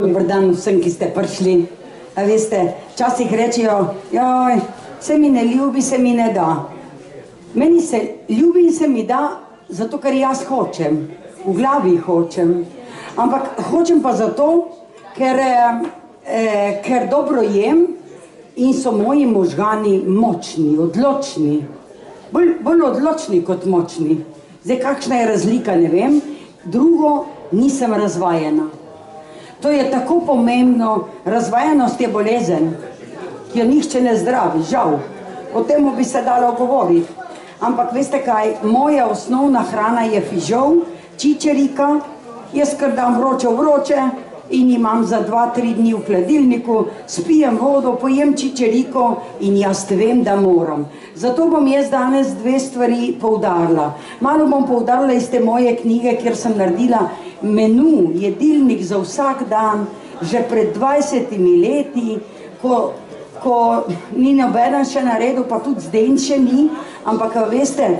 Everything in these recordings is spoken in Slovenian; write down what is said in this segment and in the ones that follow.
Dober dan vsem, ki ste prišli. A veste, včasih rečejo, joj, se mi ne ljubi, se mi ne da. Meni se ljubi in se mi da, zato ker jaz hočem, v glavi hočem. Ampak hočem pa zato, ker dobro jem in so moji možgani močni, odločni. Bolj odločni kot močni. Zdaj, kakšna je razlika, ne vem. Drugo, nisem razvajena. To je tako pomembno. Razvajenost je bolezen, ki jo nihče ne zdravi, žal. O tem bi se dalo govoriti. Ampak veste kaj, moja osnovna hrana je fižol, čičerika, jaz kar dam vroče in imam za 2-3 dni v hladilniku, spijem vodo, pojem čičeriko in jaz vem, da moram. Zato bom jaz danes 2 stvari poudarila. Malo bom poudarila iz te moje knjige, kjer sem naredila menu, jedilnik za vsak dan, že pred 20 leti, ko ni nobeden še naredil, pa tudi zdaj še ni, ampak veste,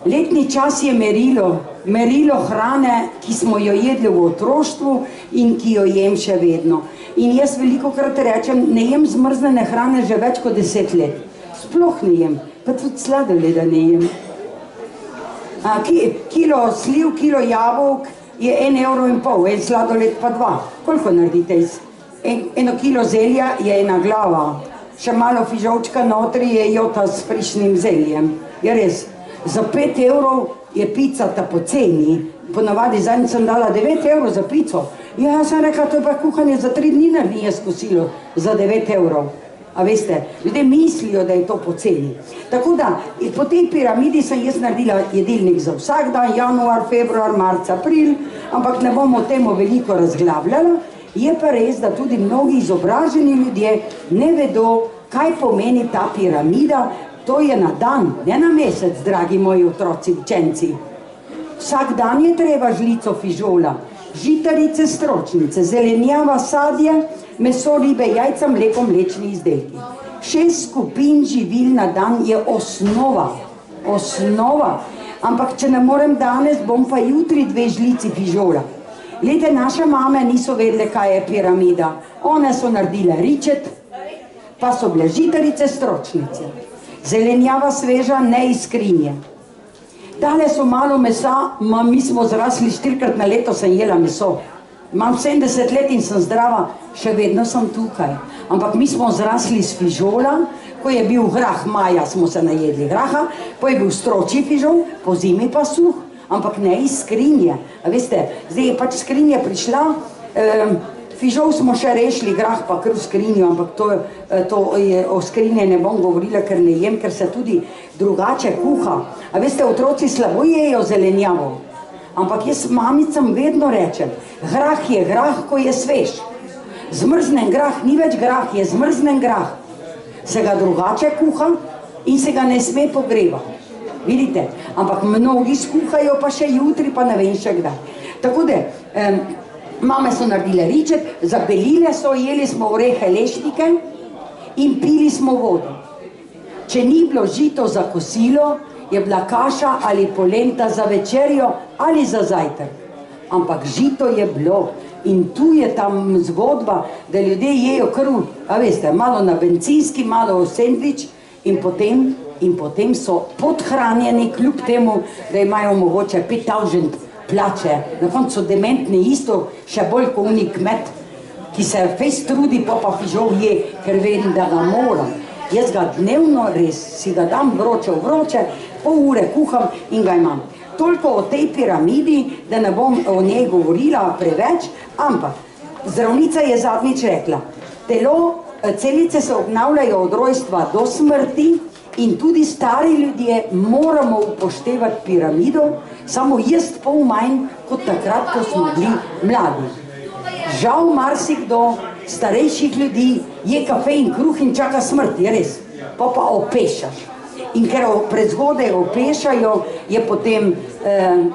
letni čas je merilo hrane, ki smo jo jedli v otroštvu in ki jo jem še vedno. In jaz velikokrat rečem, ne jem zmrznjene hrane že več kot 10 let. Sploh ne jem, pa tudi sladoleda ne jem. Kilo sliv, kilo jabolk je 1,5 €, en sladoled pa 2. Koliko naredite? 1 kilo zelja je 1 glava. Še malo fižolčka notri je jota s frišnim zeljem. Je res. Za 5 € je pica ta poceni. Ponavadi zadnjič sem dala 9 € za pico. Ja, jaz sem rekla, to je pa kuhanje za 3 dni naredim jaz kosilo za 9 €. A veste, ljudje mislijo, da je to poceni. Tako da, po tej piramidi sem jaz naredila jedilnik za vsak dan, januar, februar, marc, april, ampak ne bomo o tem veliko razglabljala. Je pa res, da tudi mnogi izobraženi ljudje ne vedo, kaj pomeni ta piramida. To je na dan, ne na mesec, dragi moji otroci, učenci. Vsak dan je treba žlico fižola, žitarice, stročnice, zelenjava, sadje, meso, ribe, jajca, mleko, mlečni izdelki. 6 skupin živil na dan je osnova. Ampak če ne morem danes, bom pa jutri 2 žlici fižola. Glede, naše mame niso vedele, kaj je piramida. One so naredile ričet, pa so bile žitarice, stročnice. Zelenjava sveža, ne iz skrinje. Dale so malo mesa, mi smo zrasli 4-krat na leto, sem jela meso. Imam 70 let in sem zdrava, še vedno sem tukaj. Ampak mi smo zrasli z fižola, ko je bil grah maja, smo se najedli graha, po je bil stročji fižol, po zimi pa suh, ampak ne iz skrinje. A veste, zdaj je pač skrinja prišla, fižol smo še rešili, grah pa kar v skrinjo, ampak o skrinje ne bom govorila, ker ne jem, ker se tudi drugače kuha. A veste, otroci slabo jejo zelenjavo, ampak jaz mamicam vedno rečem, grah je grah, ko je svež. Zmrznen grah ni več grah, je zmrznen grah. Se ga drugače kuha in se ga ne sme pogrevati. Vidite, ampak mnogi skuhajo pa še jutri, pa ne vem še kdaj. Tako da, mame so naredile ričet, zabelile so, jeli smo orehe, lešnike in pili smo vodo. Če ni bilo žito za kosilo, je bila kaša ali polenta za večerjo ali za zajtrk. Ampak žito je bilo in tu je tam zgodba, da ljudje jejo krv, a veste, malo na bencinski, malo v sendvič in potem so podhranjeni, kljub temu, da imajo mogoče 5000 plače. Na koncu so dementni isto, še bolj kot oni kmet, ki se fejst trudi, pa fižol je, ker vem, da ga moram. Jaz ga dnevno res, si ga dam vroče, pol ure kuham in ga imam. Toliko o tej piramidi, da ne bom o njej govorila preveč, ampak zdravnica je zadnjič rekla, celice se obnavljajo od rojstva do smrti in tudi stari ljudje moramo upoštevati piramido, samo jaz pol manj kot takrat, ko smo bili mladi. Žal marsikdo starejših ljudi je kafe in kruh in čaka smrt, je res, pa opešaš. In ker prezgodaj opešajo, je potem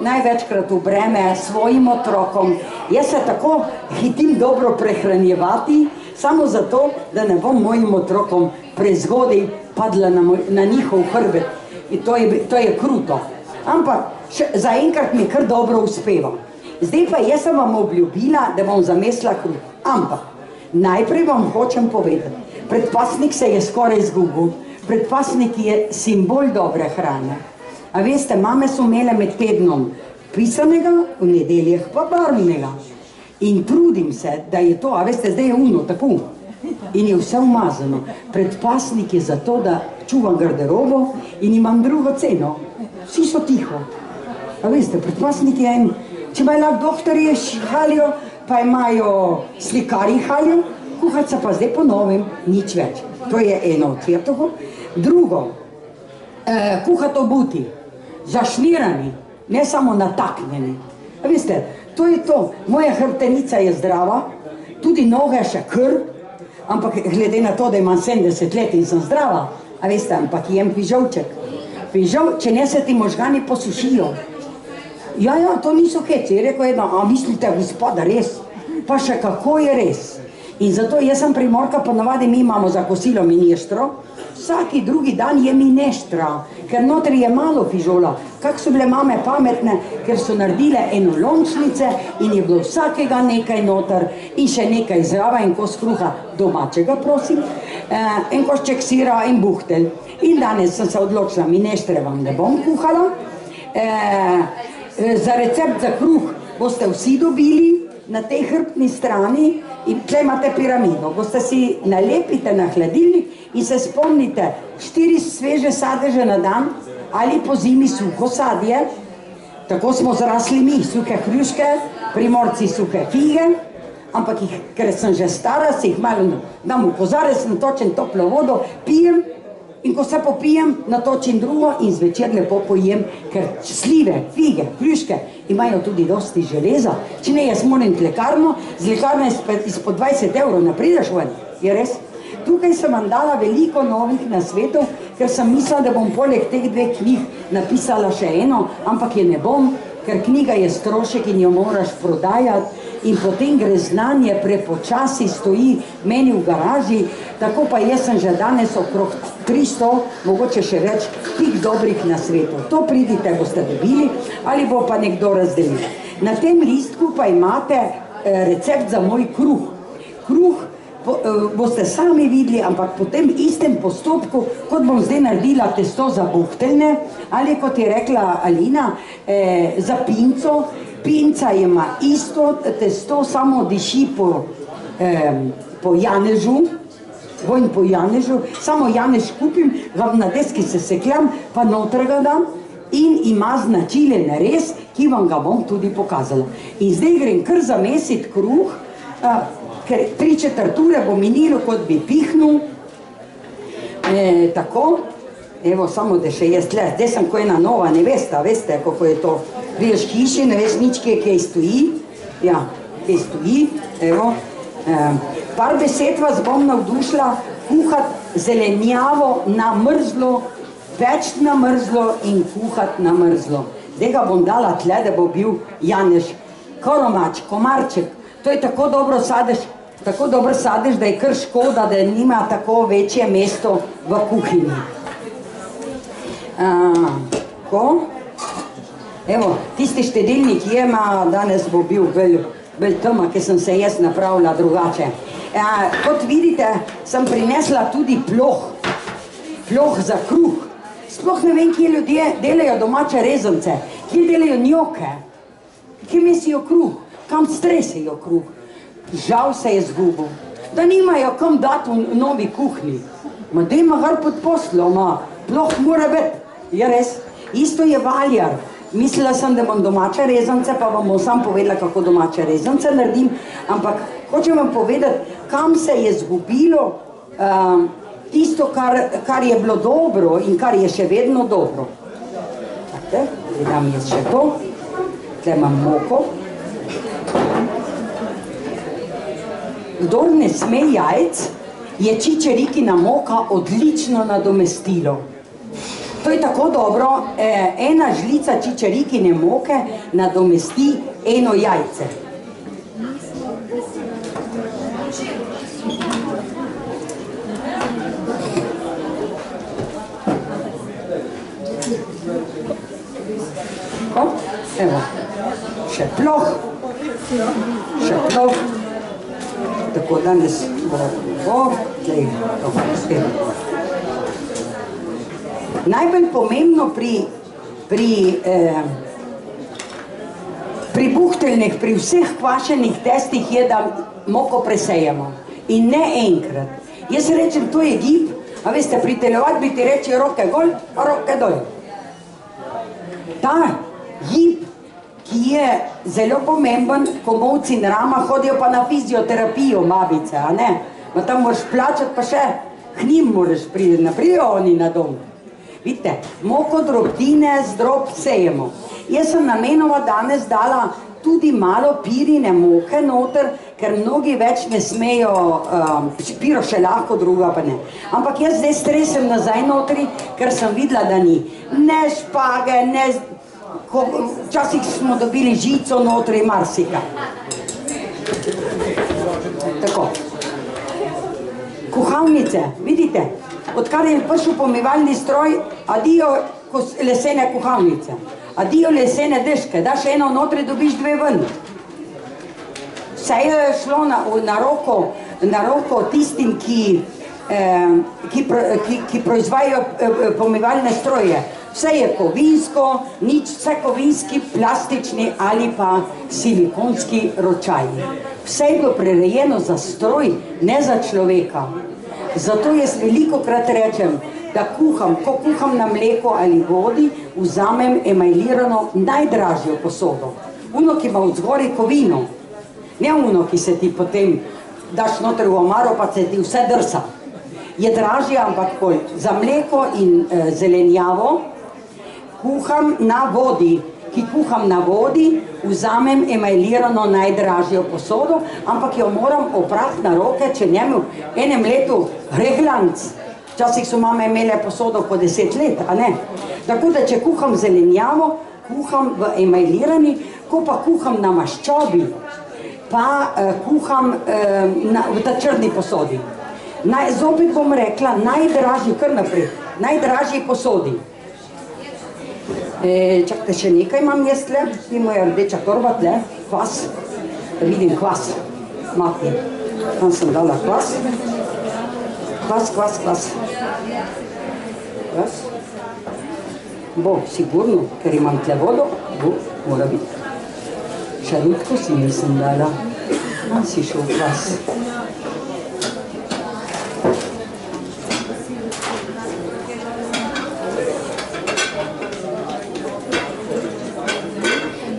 največkrat v breme svojim otrokom. Jaz se tako hitim dobro prehranjevati, samo zato, da ne bom mojim otrokom prezgodaj padla na njihov hrbet. In to je kruto. Ampak zaenkrat mi kar dobro uspeva. Zdaj pa jaz sem vam obljubila, da bom zamesila kruh. Ampak, najprej vam hočem povedati, predpasnik se je skoraj izgubil, predpasnik je simbol dobre hrane. A veste, mame so imele med tednom pisanega, v nedeljah pa barvnega. In trudim se, da je to, a veste, zdaj je uno, tako. In je vse umazano. Predpasnik je zato, da čuvam garderobo in imam drugo ceno. Vsi so tiho. A veste, predpasnik je en, če imajo lahko doktorje halijo, pa imajo slikarji halijo, kuhati se pa zdaj po novem nič več. To je eno od cvetovo. Drugo, kuhati obuti, zašnirani, ne samo nataknjeni. A veste, to je to. Moja hrbtenica je zdrava, tudi noge še kar, ampak glede na to, da imam 70 let in sem zdrava, a veste, ampak jem fižolček. Fižol, če ne se ti možgani posušijo. Ja, to niso heci, je rekel eno, a mislite, gospoda, res? Pa še kako je res. In zato jaz sem Primorka, ponavadi mi imamo za kosilo mineštro, vsaki drugi dan je mineštra, ker notri je malo fižola. Kak so bile mame pametne, ker so naredile enolončnice in je bilo vsakega nekaj noter in še nekaj zrava in kos kruha domačega, prosim, en košček sira in buhtelj. In danes sem se odločila, mineštre vam ne bom kuhala. Za recept za kruh boste vsi dobili na tej hrbtni strani in tle imate piramido. Boste si nalepite na hladilnik in se spomnite 4 sveže sadeže na dan ali po zimi suho sadje. Tako smo zrasli mi, suhe hruške, Primorci suhe fige, ampak jih, ker sem že stara, si jih malo dam v kozarec, natočen toplo vodo, pijem. In ko se popijem, natočim drugo in zvečer lepo pojem, ker slive, fige, hruške imajo tudi dosti železa. Če ne, jaz moram v lekarno, z lekarne izpod 20 evrov ne prideš ven, je res? Tukaj sem vam dala veliko novih nasvetov, ker sem mislila, da bom poleg teh 2 knjig napisala še eno, ampak je ne bom, ker knjiga je strošek in jo moraš prodajati in potem gre znanje prepočasi, stoji meni v garaži, tako pa jaz sem že danes okrog 300, mogoče še več, tih dobrih nasvetov. To pridite, boste dobili ali bo pa nekdo razdelil. Na tem listku pa imate recept za moj kruh. Kruh boste sami videli, ampak po tem istem postopku, kot bom zdaj naredila testo za buhteljne, ali kot je rekla Alina, za pinco. Pinca ima isto testo, samo diši po janežu, vojn po janežu, samo janež kupim, ga na deski se sekljam, pa noter ga dam in ima značilen narez, ki vam ga bom tudi pokazala. In zdaj grem kar zamesiti kruh, ker 3/4 ure bo minilo, kot bi pihnil, tako, evo, samo da še jaz tle, zdaj sem ko ena nova nevesta, veste, kako je to, veš hiši, ne veš nič, kje stoji, ja, kje stoji, evo, par besed vas bom navdušila kuhati zelenjavo na mrzlo, peč na mrzlo in kuhati na mrzlo. Zdaj ga bom dala tle, da bo bil janež, koromač, komarček, to je tako dobro sadež, tako dober sadež, da je kar škoda, da nima tako večje mesto v kuhinji. Tako, evo, tisti številnik jema, danes bo bil bolj tema, ker sem se jaz napravila drugače. Kot vidite, sem prinesla tudi ploh za kruh. Sploh ne vem, kje ljudje delajo domače rezance, kje delajo njoke, kje mesijo kruh, kam stresejo kruh. Žal se je zgubil, da nimajo kam dati v novi kuhinji. Ma dajma gar pod poslo, ploh mora biti, je res. Isto je valjar. Mislila sem, da bom domače rezance, pa vam bom sam povedala, kako domače rezance naredim, ampak hočem vam povedati, kam se je zgubilo tisto, kar je bilo dobro in kar je še vedno dobro. Zdaj dam jaz še to, tukaj imam moko. Kdor ne sme jajc, je čičerikina moka odlično nadomestilo. To je tako dobro, ena žlica čičerikine moke nadomesti eno jajce. Evo, še ploh. Tako danes bo, najbolj pomembno pri buhteljnih, pri vseh kvašenih testih je, da moko presejemo. In ne enkrat. Jaz rečem, to je gib, a veste, pri telovadbi ti reče roke gol, roke dol. Ta gib, ki je zelo pomemben, ko molci in rama hodijo pa na fizioterapijo, babice, a ne? Ma tam moraš plačati, pa še k njim moraš priti, ne prijo oni na dom. Vidite, moko drobtine z drob sejemo. Jaz sem namenoma danes dala tudi malo pirine moke noter, ker mnogi več ne smejo, piro še lahko, druga pa ne. Ampak jaz zdaj stresem nazaj notri, ker sem videla, da ni ne špage, ne... Včasih smo dobili žico notri, marsika. Tako. Kuhalnice, vidite, odkar je prišel pomivalni stroj, adijo lesene kuhalnice, adijo lesene deške, daš eno notri, dobiš dve ven. Vse je šlo na roko tistim, ki proizvajajo pomivalne stroje. Vse je kovinsko, vse kovinski, plastični ali pa silikonski ročaji. Vse je bilo prerejeno za stroj, ne za človeka. Zato jaz velikokrat rečem, da ko kuham na mleko ali vodi, vzamem emajlirano najdražjo posodo. Uno, ki ima vzgori kovino. Ne uno, ki se ti potem daš noter v omaro, pa se ti vse drsa. Je dražje, ampak za mleko in zelenjavo kuham na vodi. Ki kuham na vodi, vzamem emajlirano najdražjo posodo, ampak jo moram oprati na roke, če njemu enem letu reglanc. Včasih so mame imele posodo po 10 let, a ne? Tako da, če kuham zelenjavo, kuham v emajlirani, ko pa kuham na maščobi, pa kuham v ta črni posodi. Zopet bom rekla, najdražji, kar naprej, najdražji posodi. Čakajte, še nekaj imam jaz tle, ti moja rdeča torba tle, kvas, vidim kvas, matni, tam sem dala kvas, kvas, bo, sigurno, ker imam tle vodo, bo, mora biti, šarutko si nisem dala, tam si šel kvas.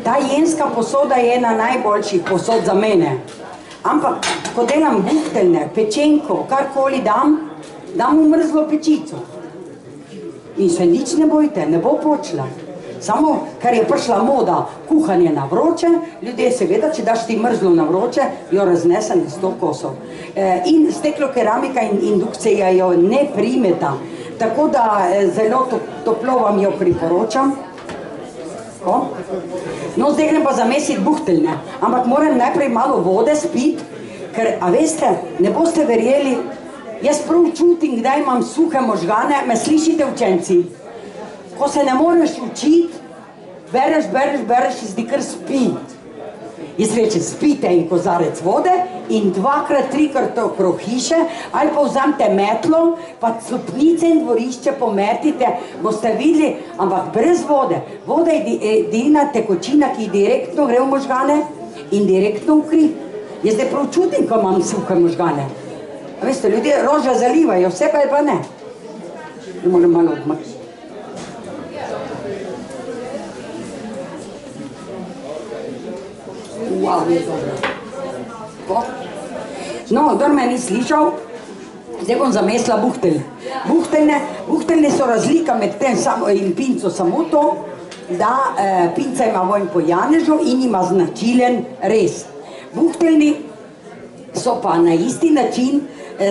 Ta jenska posoda je ena najboljših posod za mene. Ampak, ko delam buhteljne, pečenko, karkoli dam v mrzlo pečico. In se nič ne bojte, ne bo počela. Samo, ker je prišla moda kuhanje na vroče, ljudje seveda, če daš ti mrzlo na vroče, jo raznese na 100 kosov. In steklo keramika in indukcija jo ne primeta. Tako da zelo toplo vam jo priporočam. No, zdaj grem pa zamesiti buhteljne, ampak moram najprej malo vode spiti, ker, a veste, ne boste verjeli, jaz prav čutim, kdaj imam suhe možgane, me slišite učenci? Ko se ne moreš učiti, bereš, zdi kar spi. Jaz rečem, spite in kozarec vode in 2-krat, 3-krat okrog hiše, ali pa vzamte metlo, pa stopnice in dvorišče pometite, boste videli, ampak brez vode. Voda je edina tekočina, ki direktno gre v možgane in direktno v kri. Jaz zdaj prav čutim, ko imam suhe možgane. A veste, ljudje rože zalivajo, vse pa ne. Moram malo odmakniti. Wow, je dobro. No, kdor me ni slišal, zdaj bom zamesila buhtelj. Buhteljne so razlika med tem in pinco samo to, da pinca ima vonj po janežu in ima značilen rez. Buhteljni so pa na isti način,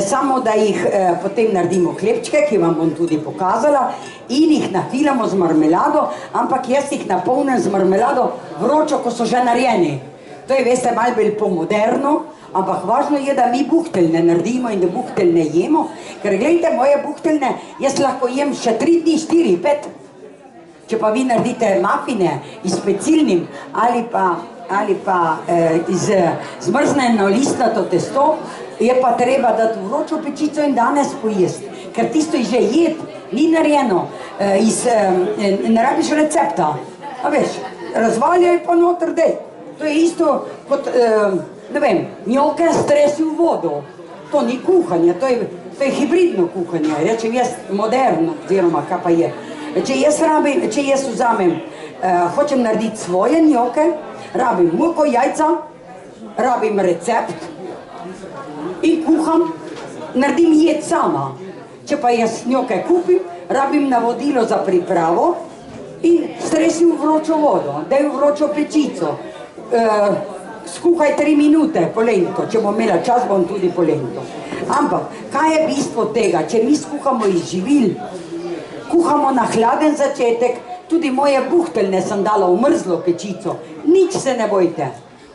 samo da jih potem naredimo hlebčke, ki vam bom tudi pokazala, in jih nafilamo z marmelado, ampak jaz jih napolnim z marmelado vročo, ko so že narejeni. To je, veste, malo bolj pomoderno, ampak važno je, da mi buhteljne naredimo in da buhteljne jemo, ker gledajte, moje buhteljne, jaz lahko jem še 3 dni, 4, 5. Če pa vi naredite mafine s pecilnim ali pa ali pa zmrznjeno listnato testo, je pa treba dati vročo pečico in danes pojesti, ker tisto je že jed, ni narejeno, ne rabiš recepta, a veš, razvaljaj pa noter dej. To je isto kot, ne vem, njoke stresi v vodo, to ni kuhanje, to je hibridno kuhanje, rečem jaz moderno, oziroma kaj pa je. Če jaz vzamem, hočem narediti svoje njoke, rabim moko, jajca, rabim recept in kuham, naredim jed sama. Če pa jaz njoke kupim, rabim navodilo za pripravo in stresim v vročo vodo, daj v vročo pečico, skuhaj 3 minute polento, če bom imela čas, bom tudi polento. Ampak, kaj je bistvo tega, če mi skuhamo iz živil, kuhamo na hladen začetek, tudi moje buhteljne sem dala v mrzlo pečico, nič se ne bojte.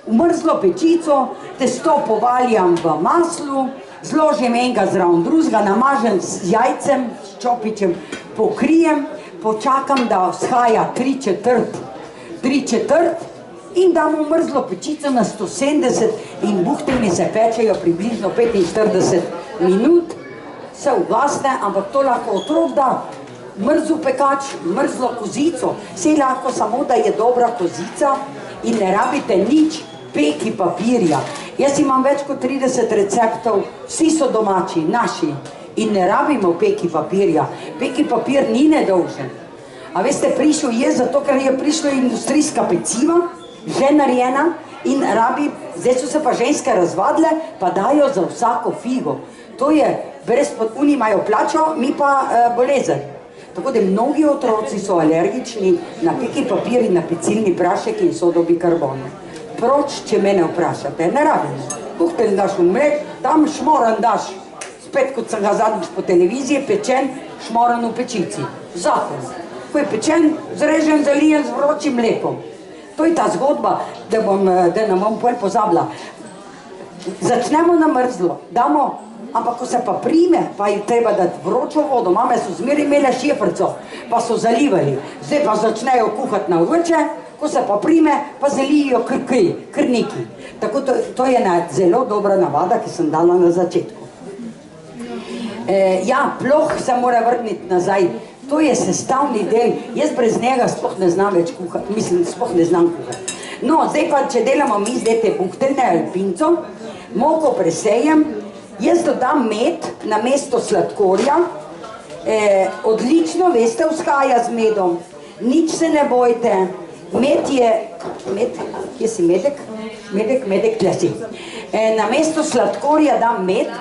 V mrzlo pečico testo povaljam v maslu, zložim enega zraven drugega, namažem z jajcem, s čopičem, pokrijem, počakam, da vzhaja 3/4 in dam v mrzlo pečico na 170 in buhteljni se pečejo približno 45 minut, se ugasne, ampak to lahko otrok da, mrzlo pekač, mrzlo kozico, vse lahko samo, da je dobra kozica in ne rabite nič peki papirja. Jaz imam več kot 30 receptov, vsi so domači, naši in ne rabimo peki papirja. Peki papir ni nedolžen. A veste, prišel je zato, ker je prišla industrijska peciva, že narejena in rabi, zdaj so se pa ženske razvadile, pa dajo za vsako figo. To je, oni imajo plačo, mi pa bolezen. Tako da mnogi otroci so alergični na peki papir in na pecilni prašek in sodo bikarbonu. Proč, če mene vprašate, ne rabimo. Buhtelj daš v mlek, tam šmoran daš, spet kot sem ga zadnjič po televiziji, pečen šmoran v pečici. Zakon. Ko je pečen, zrežen, zalijen z vročim mlekom. To je ta zgodba, da ne bom pol pozabila. Začnemo na mrzlo, damo, ampak ko se pa prime, pa je treba dati vročo vodo. Mame so zmeraj imele šefrco, pa so zalivali. Zdaj pa začnejo kuhati na vroče, ko se pa prime, pa zalijo krniki. Tako to je ena zelo dobra navada, ki sem dala na začetku. Ja, ploh se mora vrniti nazaj. To je sestavni del, jaz brez njega sploh ne znam več kuhati, mislim, sploh ne znam kuhati. No, zdaj pa, če delamo mi zdaj te buhteljne ali pinco, moko presejem, jaz dodam med na mesto sladkorja, odlično, veste, vzhaja z medom, nič se ne bojte, med je, kje si medek? Medek, tle si. Na mesto sladkorja dam med,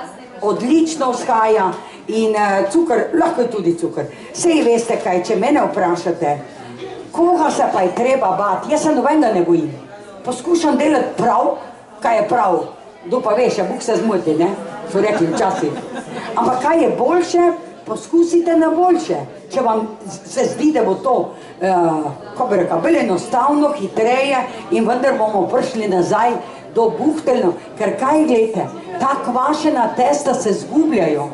odlično vzhaja, in cukor, lahko je tudi cukor. Sej veste kaj, če mene vprašate, koga se pa je treba bati, jaz se nobenega ne bojim. Poskušam delati prav, kaj je prav. Kdo pa veš, ja, Bog se zmoti, ne? So rekli včasih. Ampak kaj je boljše, poskusite na boljše. Če vam se zdi, da bo to, kako bi rekel, bolj enostavno, hitreje in vendar bomo prišli nazaj do buhteljno, ker kaj gledajte, ta kvašena testa se zgubljajo.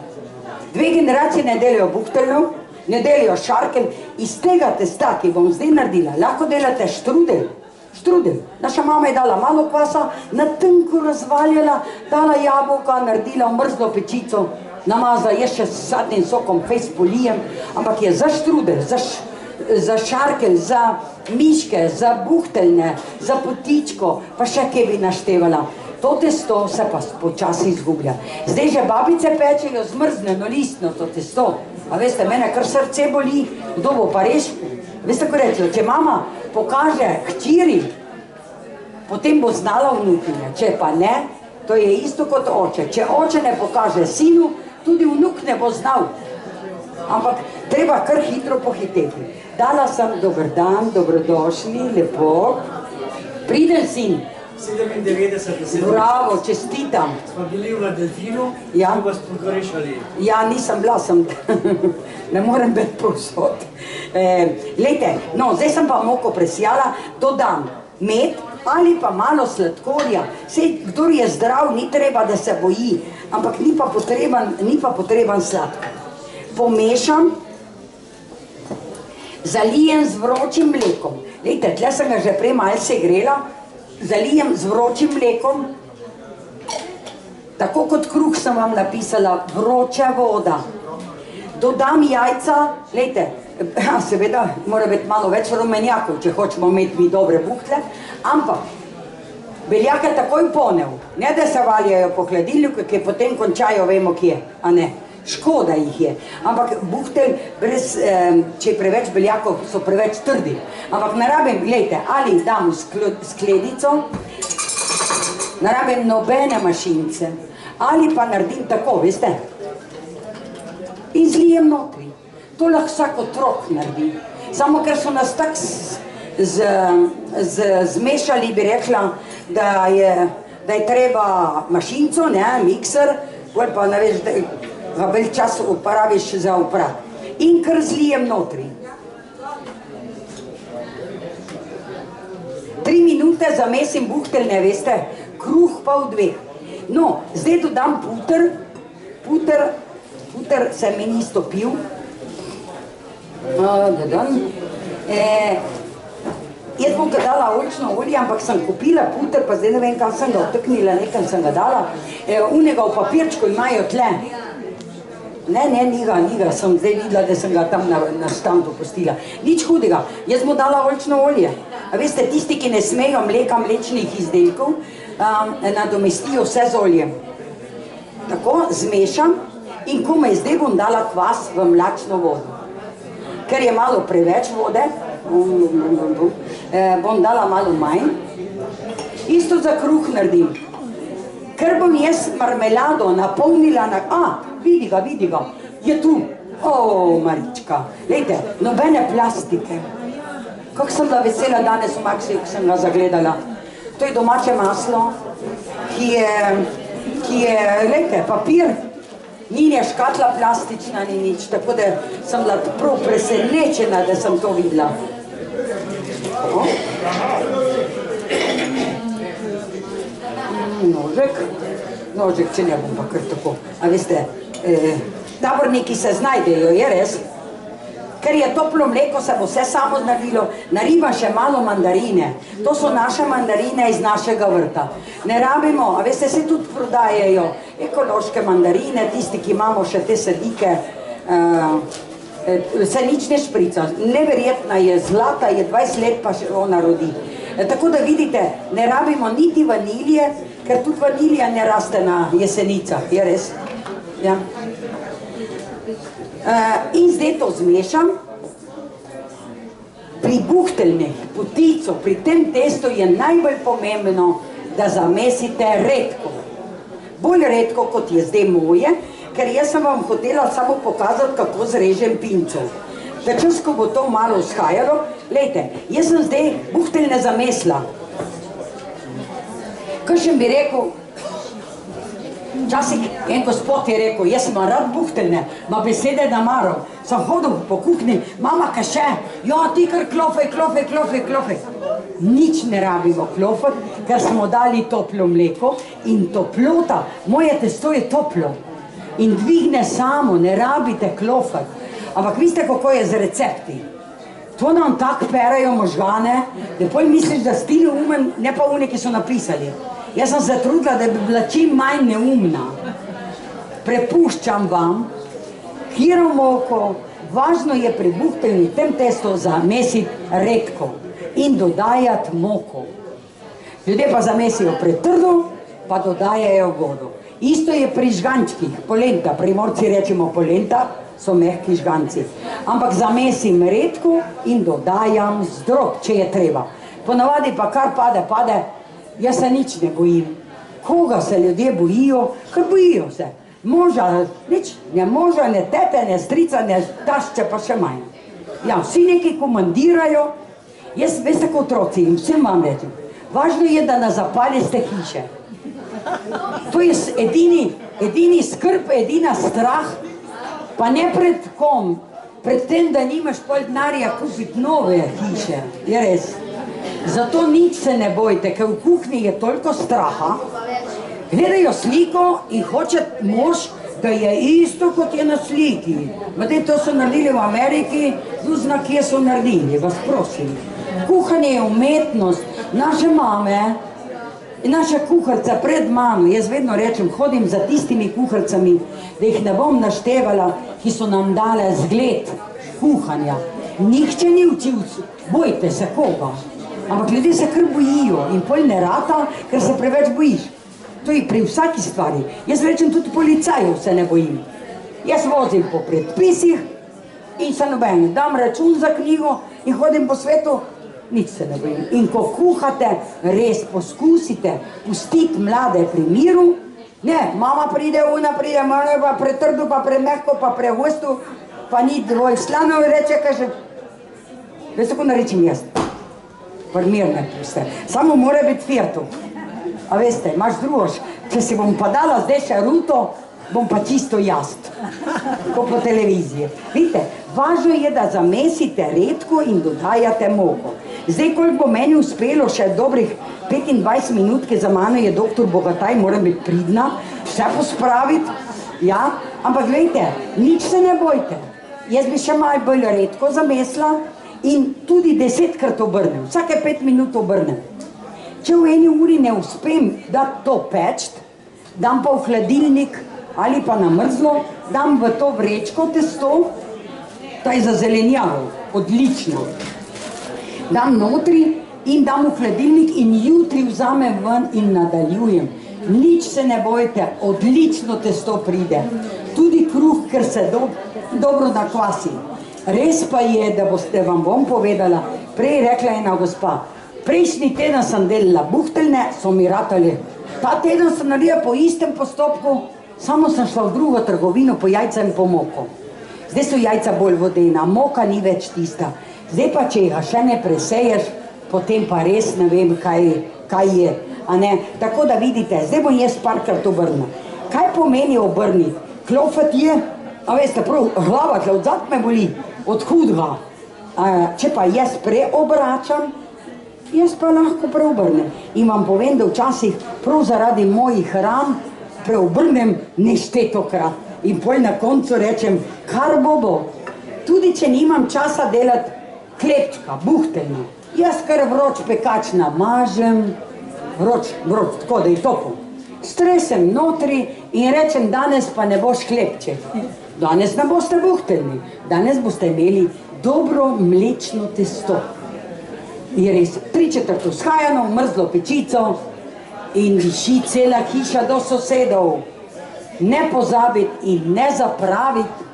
2 generacije ne delajo buhteljno, ne delajo šarkelj, iz tega testa, ki bom zdaj naredila, lahko delate štrudel. Naša mama je dala malo kvasa, na tenko razvaljala, dala jabolka, naredila v mrzlo pečico, namazala, jaz še s sadnim sokom fejs polijem, ampak je za štrudel, za šarkelj, za miške, za buhteljne, za potičko, pa še kaj bi naštevala. To testo se pa počasi izgublja. Zdaj že babice pečejo zmrznjeno listno to testo. A veste, mene kar srce boli, kdo bo pa reš? Veste, ko rečejo, če mama pokaže hčiri, potem bo znala vnukinja. Če pa ne, to je isto kot oče. Če oče ne pokaže sinu, tudi vnuk ne bo znal. Ampak treba kar hitro pohiteti. Dala sem dober dan, dobrodošli, lepo. Priden sin. 97. Bravo, čestitam. Smo bili v Delfinu, Ja. smo vas pogrešali. Ja, nisem bila, ne morem biti povsod. Glejte, no, zdaj sem pa moko presijala, dodam med ali pa malo sladkorja. Sej, kdor je zdrav, ni treba, da se boji, ampak ni pa potreben sladkor. Pomešam, zalijem z vročim mlekom. Glejte, tle sem ga že prej malce segrela, zalijem z vročim mlekom, tako kot kruh sem vam napisala, vroča voda. Dodam jajca, glejte, seveda mora biti malo več rumenjakov, če hočemo imeti mi dobre buhtle, ampak beljake takoj ponev, ne da se valjajo po hladilniku, ki potem končajo, vemo kje, a ne, škoda jih je. Ampak buhtelj, če je preveč beljakov, so preveč trdi. Ampak ne rabim, glejte, ali dam v skledico, ne rabim nobene mašince, ali pa naredim tako, veste, in zlijem notri. To lahko vsak otrok naredi. Samo ker so nas tako zmešali, bi rekla, da je treba mašinco, ne, mikser, bolj pa ne veš, da ga bolj čas uporabiš za uprat. In kar zlijem notri. 3 minute zamesim buhteljne, veste, kruh pa v 2. No, zdaj dodam puter, puter se mi ni stopil. Jaz bom ga dala oljčno olje, ampak sem kupila puter, pa zdaj ne vem, kam sem ga vtaknila, nekam sem ga dala. Unega v papirčku imajo tle. Ne, ni ga, sem zdaj videla, da sem ga tam na štandu pustila. Nič hudega, jaz bom dala oljčno olje. A veste, tisti, ki ne smejo mleka, mlečnih izdelkov, nadomestijo vse z oljem. Tako, zmešam in komaj zdaj bom dala kvas v mlačno vodo. Ker je malo preveč vode, bom dala malo manj. Isto za kruh naredim. Ker bom jaz marmelado napolnila na... vidi ga, je tu. Marička, lejte, nobene plastike. Kako sem bila vesela danes v Maxiju, ko sem ga zagledala. To je domače maslo, ki je, lejte, papir. Ni je škatla plastična, ni nič, tako da sem bila prav presenečena, da sem to videla. Nožek, če ne bom pa kar tako. A veste, taborniki se znajdejo, je res? Ker je toplo mleko, se bo vse samo naredilo, naribam še malo mandarine. To so naše mandarine iz našega vrta. Ne rabimo, a veste, se tudi prodajajo ekološke mandarine, tisti, ki imamo še te sadike, se nič ne šprica. Neverjetna je, zlata je 20 let, pa še ona rodi. Tako da vidite, ne rabimo niti vanilije, ker tudi vanilija ne raste na jesenicah, je res? Ja. In zdaj to zmešam. Pri buhteljnih potico, pri tem testu je najbolj pomembno, da zamesite redko. Bolj redko, kot je zdaj moje, ker jaz sem vam hotela samo pokazati, kako zrežem pinco. Da čas, ko bo to malo vzhajalo, lejte, jaz sem zdaj buhteljne zamesla. Kakšen bi rekel, včasih en gospod je rekel, jaz sem rad buhteljne, ma besede da maral. Sem hodil po kuhni, mama kaše, ja ti kar klofaj. Nič ne rabimo klofati, ker smo dali toplo mleko in toplota, moje testo je toplo in dvigne samo, ne rabite klofati. Ampak veste, kako je z recepti. To nam tako perajo možgane, da potem misliš, da si ti neumen, ne pa oni, ki so napisali. Jaz sem se trudila, da bi bila čim manj neumna. Prepuščam vam, katero moko, važno je pri buhteljni tem testu zamesiti redko in dodajati moko. Ljudje pa zamesijo pretrdo, pa dodajajo vodo. Isto je pri žgančkih, polenta, Primorci rečemo polenta, so mehki žganci. Ampak zamesim redko in dodajam zdrob, če je treba. Ponavadi pa kar pade, jaz se nič ne bojim. Koga se ljudje bojijo? Ker bojijo se. Moža, nič, ne moža, ne tete, ne strica, ne tašče, pa še manj. Ja, vsi neki komandirajo. Jaz, veste, kot otroci, in vsem vam rečem, važno je, da ne zapalite hiše. To je edini skrb, edina strah, pa ne pred kom, pred tem, da nimaš pol denarja kupiti nove hiše, je res. Zato nič se ne bojte, ker v kuhinji je toliko straha, gledajo sliko in hoče mož, da je isto, kot je na sliki. To so naredili v Ameriki, kje so naredili, vas prosim. Kuhanje je umetnost, naše mame In naša kuharica pred mano, jaz vedno rečem, hodim za tistimi kuharicami, da jih ne bom naštevala, ki so nam dale zgled kuhanja. Nihče ni učil, bojte se koga. Ampak ljudje se kar bojijo in pol ne rata, ker se preveč bojiš. To je pri vsaki stvari. Jaz rečem, tudi policajev se ne bojim. Jaz vozim po predpisih in se noben, dam račun za knjigo in hodim po svetu, nič se ne bojim. In ko kuhate, res poskusite pustiti mlade pri miru. Ne, mama pride, ona pride, malo je pa pretrdo, pa premehko, pa pregosto, pa ni dovolj slano, reče, kaže, veste, ko narečem jaz? Mirne puste. Samo mora biti firto. A veste, imaš drugoš, če si bom pa dala zdaj še ruto, bom pa čisto jaz, ko po televiziji. Vidite, važno je, da zamesite redko in dodajate moko. Zdaj, koliko bo meni uspelo, še dobrih 25 minut, ki za mano je doktor Bogataj, moram biti pridna, vse pospraviti, ja, ampak gledajte, nič se ne bojte. Jaz bi še malo bolj redko zamesila in tudi 10krat obrnem, vsake 5 minut obrnem. Če v eni uri ne uspem dati to peč, dam pa v hladilnik ali pa na mrzlo, dam v to vrečko testo, to je za zelenjavo, odlično. Dam notri in dam v hladilnik in jutri vzamem ven in nadaljujem. Nič se ne bojte, odlično testo pride. Tudi kruh, ker se dobro nakvasi. Res pa je, da vam bom povedala, prej rekla ena gospa, prejšnji teden sem delala buhteljne, so mi ratali. Ta teden sem naredila po istem postopku, samo sem šla v drugo trgovino po jajca in po moko. Zdaj so jajca bolj vodena, moka ni več tista. Zdaj pa, če jih še ne preseješ, potem pa res ne vem, kaj je. A ne? Tako da vidite, zdaj bom jaz parkrat obrnila. Kaj pomeni obrniti? Klofet je, a veste, prav, glava tle, odzad me boli, od hudega. Če pa jaz preobračam, jaz pa lahko preobrnem. In vam povem, da včasih prav zaradi mojih ran preobrnem neštetokrat. In pol na koncu rečem, kar bo. Tudi če nimam časa delati klepčka, buhteljno, jaz kar vroč pekač namažem, vroč, tako da je toplo. Stresem notri in rečem, danes pa ne boš klepček. Danes ne boste buhteljni, danes boste imeli dobro mlečno testo. Je res 3/4 vzhajano, mrzlo pečico in diši cela hiša do sosedov. Ne pozabiti in ne zapraviti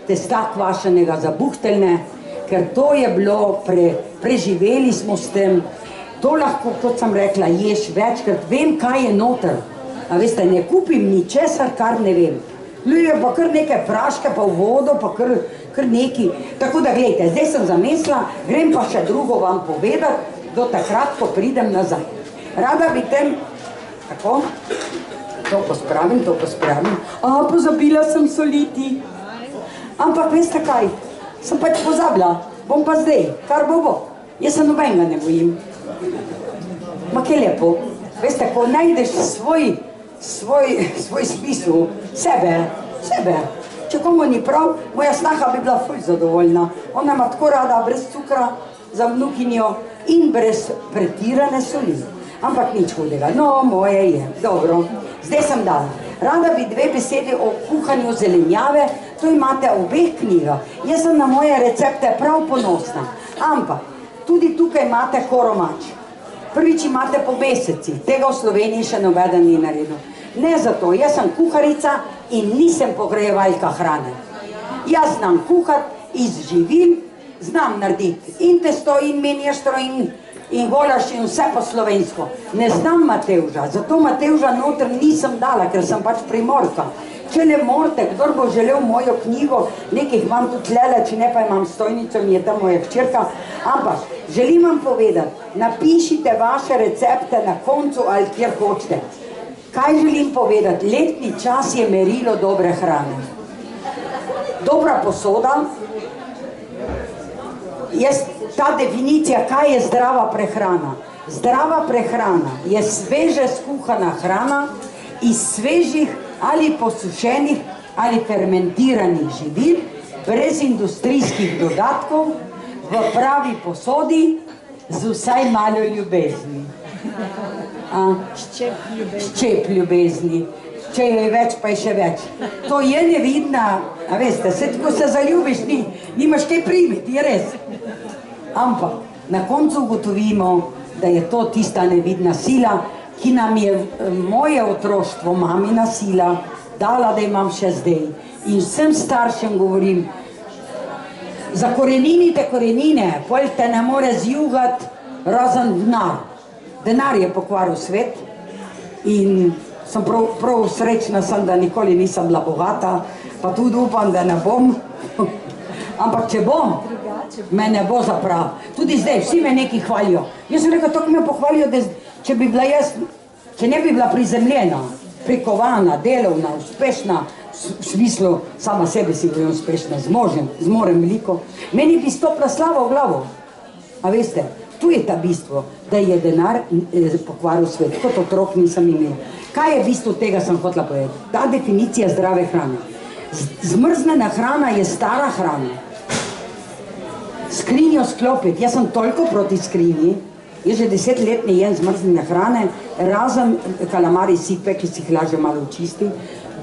testa kvašenega za buhteljne, ker to je bilo, preživeli smo s tem. To lahko, kot sem rekla, ješ večkrat, vem, kaj je noter. A veste, ne kupim ničesar, kar ne vem. Ljuje pa kar nekaj praške, pa v vodo, pa kar neki. Tako da, gledajte, zdaj sem zamislila, grem pa še drugo vam povedati, do takrat, ko pridem nazaj. Rada bi tem, tako, to pospravim. Pozabila sem soliti. Ampak veste kaj, sem pač pozabila, bom pa zdaj, kar bo. Jaz se nobenega ne bojim. Ma kaj lepo, veste, ko najdeš svoj smisel, sebe. Če komu ni prav, moja snaha bi bila ful zadovoljna. Ona ima tako rada brez cukra za vnukinjo in brez pretirane soli. Ampak nič hudega, no, moje je, dobro. Zdaj sem dala. Rada bi 2 besede o kuhanju zelenjave, to imate v obeh knjigah. Jaz sem na moje recepte prav ponosna. Ampak, tudi tukaj imate koromač. Prvič imate po meseci, tega v Sloveniji še nobeden ni naredil. Ne zato, jaz sem kuharica in nisem pogrejevalka hrane. Jaz znam kuhati iz živil, znam narediti in testo, in menještro, in golaš, in vse po slovensko. Ne znam matevža, zato matevža noter nisem dala, ker sem pač primorka. Če ne morate, kdor bo želel mojo knjigo, nekaj imam tudi tlele, če ne pa imam stojnico, mi je tam moja hčerka. Ampak, želim vam povedati, napišite vaše recepte na koncu ali kjer hočete. Kaj želim povedati? Letni čas je merilo dobre hrane. Dobra posoda, ta definicija, kaj je zdrava prehrana. Zdrava prehrana je sveže skuhana hrana iz svežih ali posušenih ali fermentiranih živil, brez industrijskih dodatkov, v pravi posodi, z vsaj malo ljubezni. Ščep ljubezni. Če je več, pa je še več. To je nevidna, a veste, se tako se zaljubiš, nimaš kaj primiti, je res. Ampak na koncu ugotovimo, da je to tista nevidna sila, ki nam je moje otroštvo, mamina sila, dala, da imam še zdaj. In vsem staršem govorim, zakoreninite korenine, pol te ne more zjugati razen denar. Denar je pokvaril svet in sem prav srečna sem, da nikoli nisem bila bogata, pa tudi upam, da ne bom. Ampak če bom, me ne bo zaprav. Tudi zdaj, vsi me nekaj hvalijo. Jaz sem rekel, tako me pohvalijo, da če bi bila jaz, če ne bi bila prizemljena, prikovana, delovna, uspešna, v smislu, sama sebi si bila uspešna, zmorem veliko, meni bi stopila slava v glavo. A veste, tu je ta bistvo, da je denar pokvaril svet, kot otrok nisem imel. Kaj je bistvo tega, sem hotela povedati? Ta definicija zdrave hrane. Zmrznjena hrana je stara hrana. Skrinjo sklopiti, jaz sem toliko proti skrinji, jaz že 10 let ne jem zmrznjene hrane, razen kalamari sipe, ki si jih lažje malo očisti.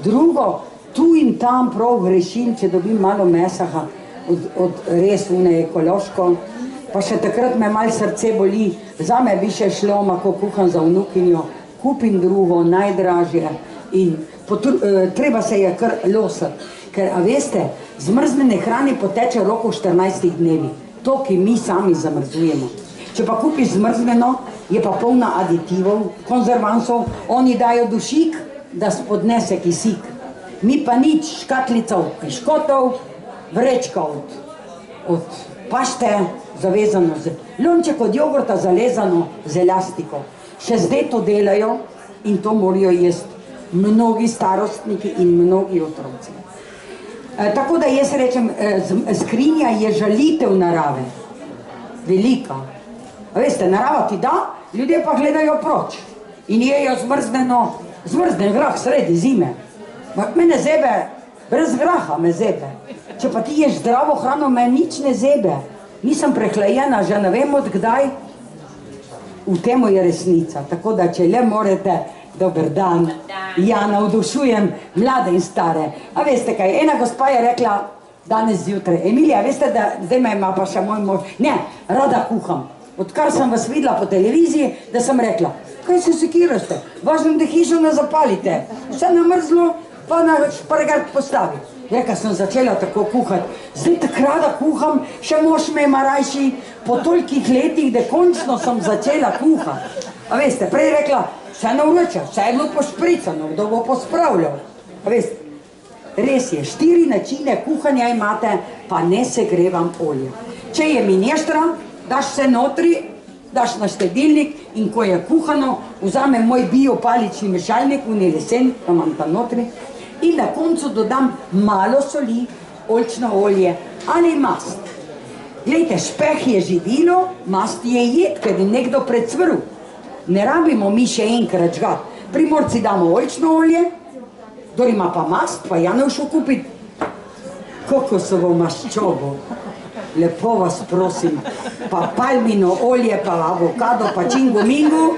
Drugo, tu in tam prav grešim, če dobim malo mesaha, od res une ekološko, pa še takrat me malo srce boli, zame bi še šlo, ko kuham za vnukinjo, kupim drugo, najdražje in treba se je kar losati. Ker, a veste, zmrznjene hrane poteče v roku 14 dnevi, to, ki mi sami zamrzujemo. Če pa kupiš zmrznjeno, je pa polna aditivov, konzervansov, oni dajo dušik, da spodnese kisik. Mi pa nič, škatlica od piškotov, vrečka od pašte, zavezano z lonček od jogurta zalezano z elastiko. Še zdaj to delajo in to morajo jesti mnogi starostniki in mnogi otroci. Tako da jaz rečem, skrinja je žalitev narave. Velika. Veste, narava ti da, ljudje pa gledajo proč. In jejo zmrznjen grah sredi zime. Mene zebe, brez graha me zebe. Če pa ti ješ zdravo hrano, me nič ne zebe. Nisem prehlajena, že ne vem od kdaj. V temu je resnica. Tako da, če le morete, dober dan. Ja, navdušujem mlade in stare. A veste kaj, ena gospa je rekla danes zjutraj, Emilija, veste, da zdaj me ima pa še moj mož. Ne, rada kuham. Odkar sem vas videla po televiziji, da sem rekla, kaj se sekiraste? Važno, da hišo ne zapalite. Vse namrzlo, pa na špargat postavi. Rekla sem začela tako kuhati. Zdaj tako rada kuham, še mož me ima rajši po tolikih letih, da končno sem začela kuhati. A veste, prej rekla, vse ne vroče, vse je bilo pošpricano, kdo bo pospravljal. A veste, res je, 4 načine kuhanja imate, pa ne segrevam olje. Če je mineštra, daš vse notri, daš na štedilnik in ko je kuhano, vzamem moj biopalični mešalnik, vni lesen, pa imam tam notri, in na koncu dodam malo soli, oljčno olje ali mast. Glejte, špeh je živilo, mast je jed, ker je nekdo precvrl. Ne rabimo mi še enkrat žgati. Primorci damo oljčno olje, kdor ima pa mast, pa ja ne všel kupiti kokosovo maščobo. Lepo vas prosim, pa palmino olje, pa avokado, pa čingu mingu.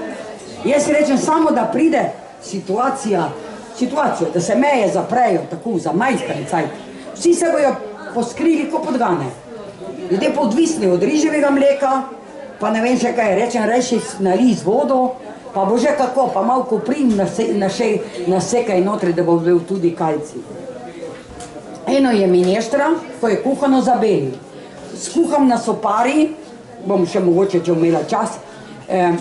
Jaz rečem samo, da pride situacija, da se meje zaprejo, tako za majhen cajt. Vsi se bojo poskrili ko podgane. Ljudje pa odvisni od riževega mleka, pa ne vem še kaj, rečem, rejši nalij z vodo, pa bo že kako, pa malo koprin nasekaj notri, da bo bil tudi kalcij. Eno je mineštra, ko je kuhano zabeli. Skuham na sopari, bom še mogoče, če imela čas,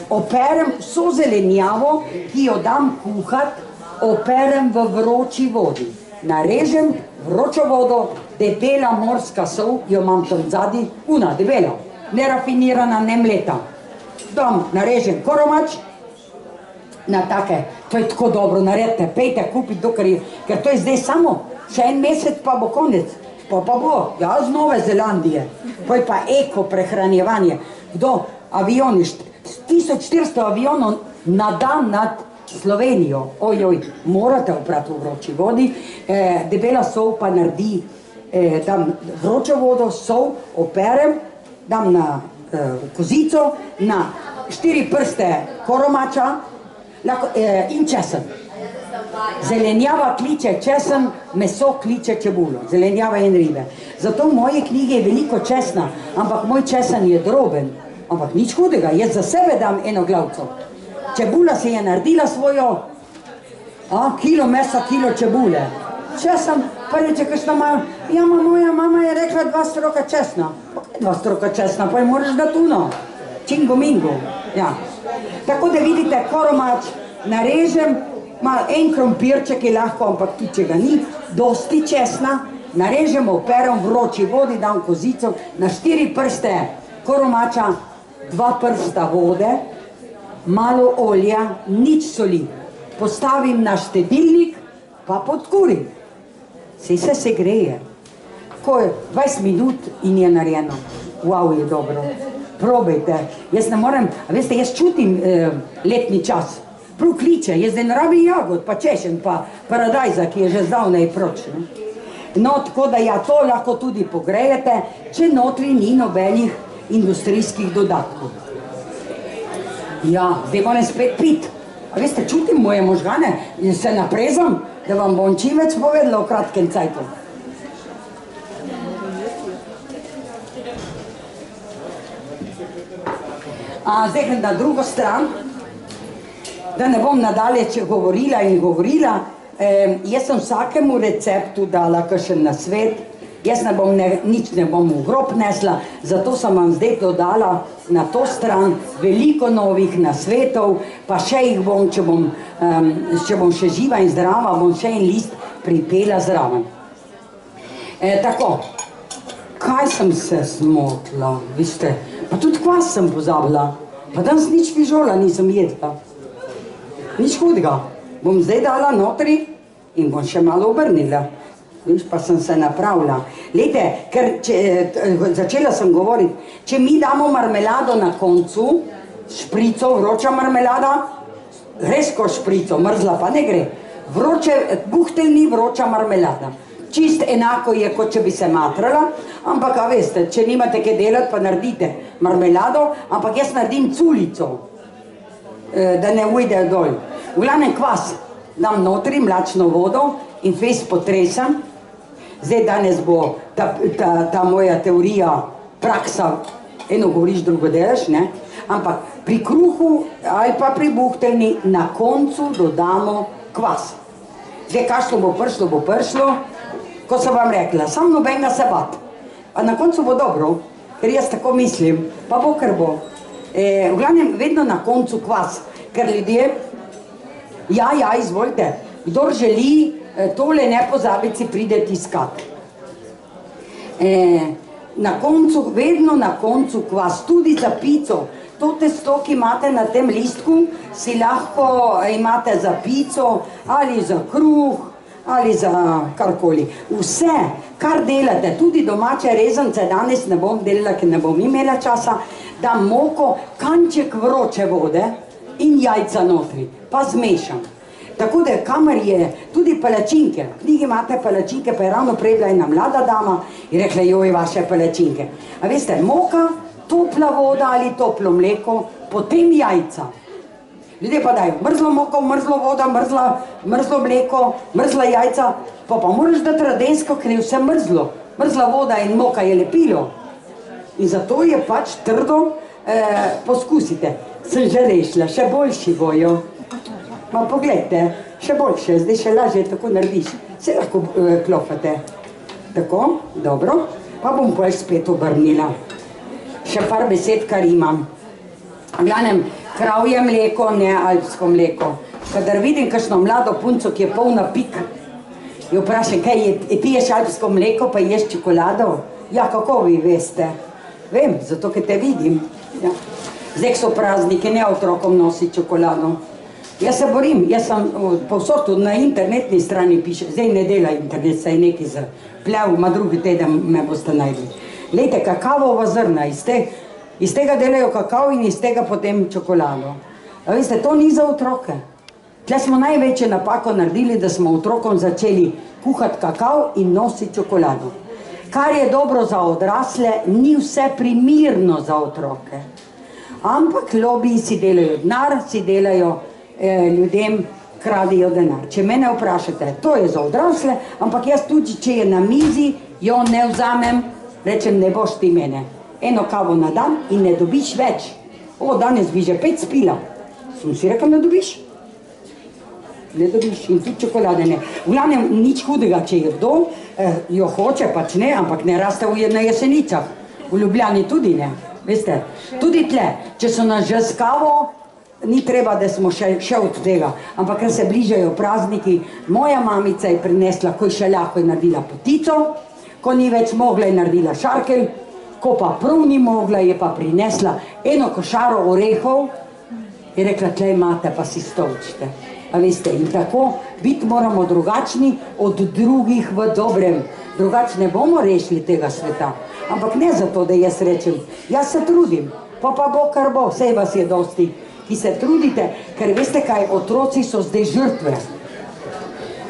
operem vso zelenjavo, ki jo dam kuhat, operem v vroči vodi. Narežem vročo vodo, debela morska sol, jo imam tam zadnji, debela, nerafinirana, ne mleta. Dam, narežem koromač, na take, to je tako dobro, naredite, pejte kupiti, ker to je zdaj samo, še en mesec pa bo konec. Pa bo, ja, z Nove Zelandije, pa je pa eko prehranjevanje. Avioni, 1400 avionov na dan nad Slovenijo, morate oprati v vroči vodi, debela sol pa naredi, dam vročo vodo, sol, operem, dam na kozico, na 4 prste koromača, In česen. Zelenjava kliče česen, meso kliče čebulo. Zelenjava in ribe. Zato v moji knjigi je veliko česna, ampak moj česen je droben. Ampak nič hudega, jaz za sebe dam eno glavco. Čebula si je naredila svojo, kilo mesa, kilo čebule. Česen, pa reče, kakšna malo, moja mama je rekla 2 stroka česna. Pa kaj 2 stroka česna, pa je moraš dati uno. Čingo mingo. Ja. Tako da vidite, koromač narežem, malo en krompirček je lahko, ampak tudi če ga ni, dosti česna, narežemo, operem v vroči vodi, dam kozico, na 4 prste koromača, 2 prsta vode, malo olja, nič soli. Postavim na štedilnik, pa podkurim. Se segreje. Ko je 20 minut in je narejeno. Wow, je dobro. Probajte. Jaz ne morem, veste, jaz čutim letni čas. Prav kliče, jaz zdaj ne rabim jagod, pa češen, pa paradajza, ki je že zdavnej proč. No, tako da ja, to lahko tudi pogrejete, če notri ni nobenih industrijskih dodatkov. Ja, zdaj moram spet pit. A veste, čutim moje možgane in se naprezam, da vam bom čim več povedala v kratkem cajtu. Zdaj na drugo stran, da ne bom nadalje govorila in govorila, jaz sem vsakemu receptu dala kakšen nasvet, jaz nič ne bom v grob nesla, zato sem vam zdaj dodala na to stran veliko novih nasvetov, pa še jih bom, če bom še živa in zdrava, bom še en list pripela zraven. Tako, kaj sem se zmotila, veste, pa tudi kvas sem pozabila, pa danes nič fižola nisem jedla. Nič hudega, bom zdaj dala notri in bom še malo obrnila. Viš, pa sem se napravila. Lejte, ker začela sem govoriti, če mi damo marmelado na koncu, šprico, vroča marmelada, res ko šprico, mrzla pa ne gre. Buhteljni vroča marmelada. Čist enako je, kot če bi se matrala, ampak, a veste, če nimate kaj delati, pa naredite marmelado, ampak jaz naredim culico, da ne ujdejo dol. V glavnem kvas dam notri, mlačno vodo in fejs potresam. Zdaj danes bo ta moja teorija, praksa, eno govoriš, drugo delaš, ne? Ampak pri kruhu ali pa pri buhteljni na koncu dodamo kvas. Zdaj, kašlo bo prišlo, ko sem vam rekla, sam nobenega se bat. A na koncu bo dobro, ker jaz tako mislim, pa bo, ker bo. V glavnem, vedno na koncu kvas, ker ljudje, ja, izvolite, kdor želi tole ne pozabiti, si prideti iskat. Na koncu, vedno na koncu kvas, tudi za pico. To testo, ki imate na tem listku, si lahko imate za pico ali za kruh, ali za karkoli. Vse, kar delate, tudi domače rezance, danes ne bom delala, ker ne bom imela časa, dam moko, kanček vroče vode in jajca notri, pa zmešam. Tako da, kamar je tudi palačinke, v knjigi imate palačinke, pa je ravno prej bila ena mlada dama in rekla, joj, vaše palačinke. A veste, moka, topla voda ali toplo mleko, potem jajca. Ljudje pa dajo mrzlo moko, mrzlo voda, mrzlo mleko, mrzla jajca, pa moraš dati radensko, ker je vse mrzlo. Mrzla voda in moka je lepilo. In zato je pač trdo, poskusite. Sem že rešila, še boljši bojo. Ma pogledajte, še boljše, zdaj še lažje tako narediš. Se lahko klofate. Tako, dobro. Pa bom pol spet obrnila. Še par besed, kar imam. V glavnem, kravje mleko, ne alpsko mleko. Kadar vidim kakšno mlado punco, ki je polna pik, jo vprašam, kaj piješ alpsko mleko, pa ješ čokolado? Ja, kako vi veste? Vem, zato, ker te vidim. Zdaj so praznike, ne otrokom nosi čokolado. Jaz se borim, jaz sem povsod na internetni strani piše, zdaj ne dela internet, saj neki zaplev, ma drugi teden me boste najdli. Lejte, kakavova zrna, iz tega delajo kakav in iz tega potem čokolado. A veste, to ni za otroke. Tle smo največje napako naredili, da smo otrokom začeli kuhati kakav in nositi čokolado. Kar je dobro za odrasle, ni vse primirno za otroke. Ampak lobiji si delajo denar, si delajo ljudem kradijo denar. Če mene vprašate, to je za odrasle, ampak jaz tudi, če je na mizi, jo ne vzamem, rečem, ne boš ti mene. Eno kavo na dan in ne dobiš več. Danes bi že 5 spila. Sem si rekel, ne dobiš. Ne dobiš in tudi čokolade ne. V glavnem, nič hudega, če je kdo, jo hoče, pač ne, ampak ne raste na Jesenicah. V Ljubljani tudi ne, veste. Tudi tle, če so nas že s kavo, ni treba, da smo še od tega. Ampak ker se bližajo prazniki, moja mamica je prinesla, ko je še lahko, je naredila potico, ko ni več mogla, je naredila šarkelj, ko pa prav ni mogla, je pa prinesla eno košaro orehov, je rekla, tle imate, pa si stolčite. A veste, in tako biti moramo drugačni od drugih v dobrem. Drugače ne bomo rešili tega sveta. Ampak ne zato, da jaz rečem, jaz se trudim, pa bo kar bo, vsej vas je dosti, ki se trudite, ker veste kaj, otroci so zdaj žrtve.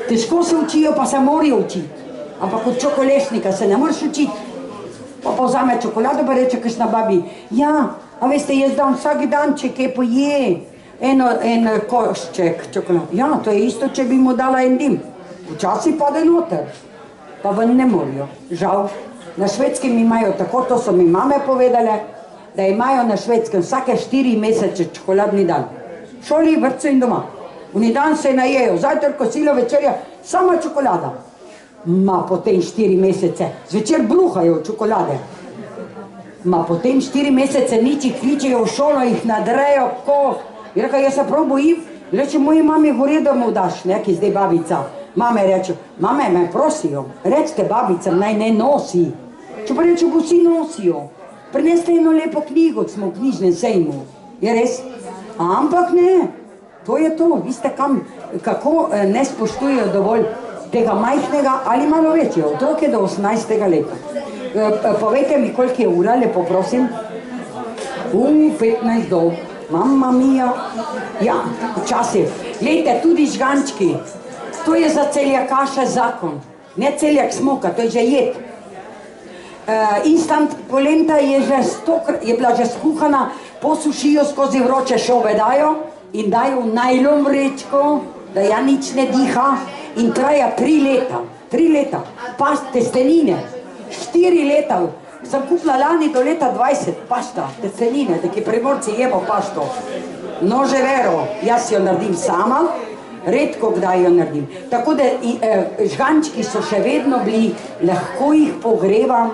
Težko se učijo, pa se morajo učiti. Ampak od čokolešnika se ne moreš učiti. Pa vzame čokolado, pa reče kakšna babi, ja, a veste, jaz dam vsak dan, če kaj poje, en košček čokolade. Ja, to je isto, če bi mu dala en dim. Včasih pade noter, pa ven ne morajo. Žal, na Švedskem imajo tako, to so mi mame povedale, da imajo na Švedskem vsake 4 mesece čokoladni dan. Šoli, vrtcu in doma. Oni dan se najejo, zajtrk, kosilo, večerja, sama čokolada. Ma potem 4 mesece, zvečer bruhajo čokolade. Ma potem 4 mesece nič jih kličejo v šolo, jih nadrejo, ko... Je rekel, jaz se prav bojim, reče, moji mami gore, da mu daš, neki zdaj babica. Mame reče, mame me prosijo, recite babicam, naj ne nosi. Če pa reče, vsi nosijo. Prineste eno lepo knjigo, smo v knjižnem sejmu. Je res? Ampak ne, to je to, viste kam, kako ne spoštujejo dovolj tega majhnega ali malo večjega, otroke do 18. leta. Povejte mi, koliko je ura, lepo prosim. 15 do. Mamma mia. Ja, včasih. Glejte, tudi žgančki. To je za celjakaše zakon. Ne celjak smoka, to je že jed. Instant polenta je bila že skuhana, posušijo, skozi vroče šove dajo in dajo v najlon vrečko, da ja nič ne diha in traja 3 leta. 3 leta. Past testenine. 4 leta. Sem kupila lani do leta 20 pašta, testenine, da ki Primorci jemo pašto. No, že vero, jaz jo naredim sama, redko kdaj jo naredim. Tako da žgančki so še vedno bili, lahko jih pogrevam,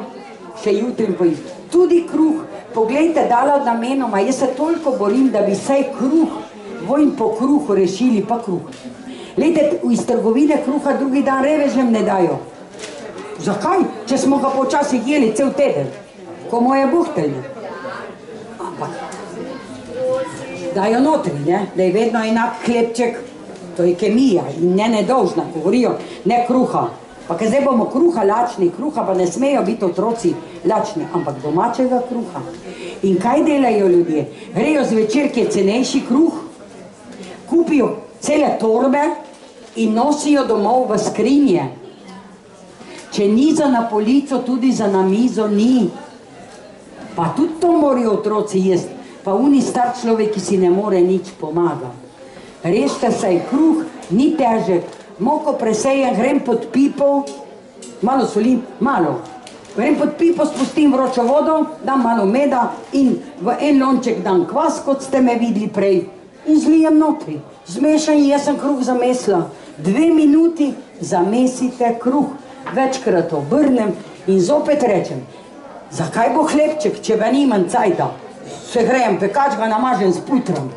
še jutri in pojim. Tudi kruh, poglejte, dala namenoma, jaz se toliko borim, da bi saj kruh, vojn po kruhu rešili, pa kruh. Glejte, iz trgovine kruha drugi dan revežem ne dajo. Zakaj? Če smo ga počasih jeli cel teden, ko moje buhteljne. Ampak dajo notri, ne? Da je vedno enak hlebček, to je kemija in ne nedolžna, govorijo, ne kruha. Pa ker zdaj bomo kruha lačni, kruha pa ne smejo biti otroci lačni, ampak domačega kruha. In kaj delajo ljudje? Grejo zvečer, ki je cenejši kruh, kupijo cele torbe in nosijo domov v skrinje. Če ni za na polico, tudi za na mizo ni. Pa tudi to morajo otroci jesti. Pa oni star človek, ki si ne more nič pomagati. Rešte se, kruh ni težek. Moko presejem, grem pod pipo, malo solim, malo. Grem pod pipo, spustim vročo vodo, dam malo meda in v en lonček dam kvas, kot ste me videli prej. In zlijem notri. Zmešan, jaz sem kruh zamesila. 2 minuti zamesite kruh. Večkrat obrnem in zopet rečem, zakaj bo hlebček, če ga nimam cajta? Se grejem pekač, ga namažem s putrom.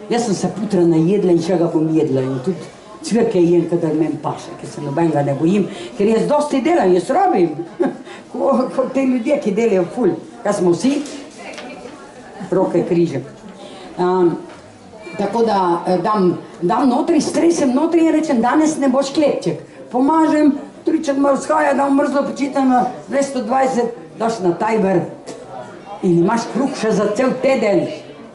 Jaz sem se putra najedla in še ga bom jedla in tudi cvrke jem, kadar men paše, ker se nobenega ne bojim, ker jaz dosti delam, jaz robim, kot te ljudje, ki delajo ful. Kaj smo vsi? Roke križem. Tako da dam notri, stresem notri in rečem, danes ne boš hlebček. Pomažem, tričet me vzhaja, da mrzlo počitam na 220, daš na tajber in imaš kruh še za cel teden.